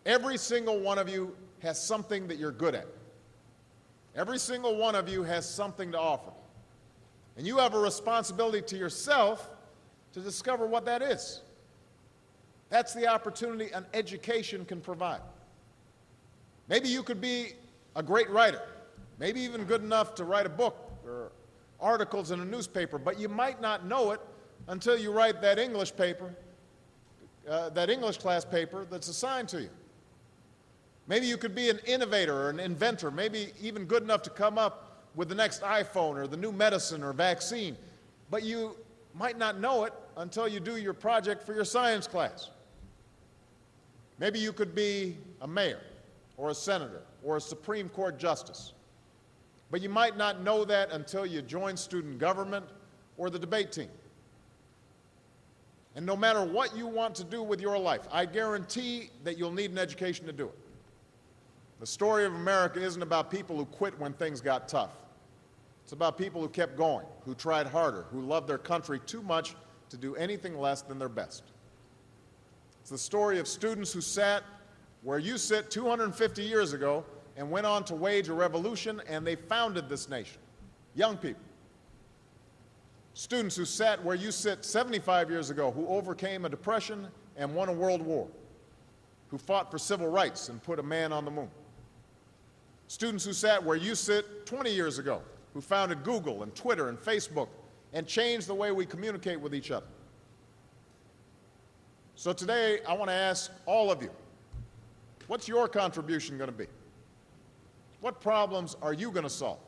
Every single one of you has something that you're good at. Every single one of you has something to offer. And you have a responsibility to yourself to discover what that is. That's the opportunity an education can provide. Maybe you could be a great writer, maybe even good enough to write a book or articles in a newspaper, but you might not know it until you write that English paper, that English class paper that's assigned to you. Maybe you could be an innovator or an inventor, maybe even good enough to come up with the next iPhone or the new medicine or vaccine, but you might not know it until you do your project for your science class. Maybe you could be a mayor or a senator or a Supreme Court justice, but you might not know that until you join student government or the debate team. And no matter what you want to do with your life, I guarantee that you'll need an education to do it. The story of America isn't about people who quit when things got tough. It's about people who kept going, who tried harder, who loved their country too much to do anything less than their best. It's the story of students who sat where you sit 250 years ago and went on to wage a revolution, and they founded this nation. Young people. Students who sat where you sit 75 years ago, who overcame a depression and won a world war, who fought for civil rights and put a man on the moon. Students who sat where you sit 20 years ago, who founded Google and Twitter and Facebook and changed the way we communicate with each other. So today, I want to ask all of you, what's your contribution going to be? What problems are you going to solve?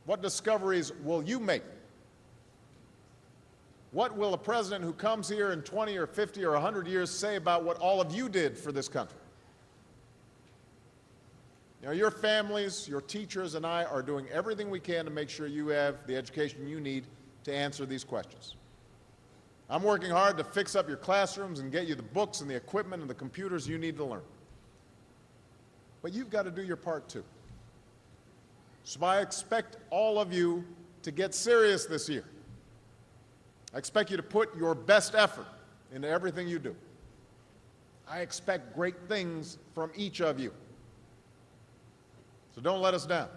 What discoveries will you make? What will a president who comes here in 20 or 50 or 100 years say about what all of you did for this country? You know, your families, your teachers, and I are doing everything we can to make sure you have the education you need to answer these questions. I'm working hard to fix up your classrooms and get you the books and the equipment and the computers you need to learn. But you've got to do your part too. So I expect all of you to get serious this year. I expect you to put your best effort into everything you do. I expect great things from each of you. So don't let us down.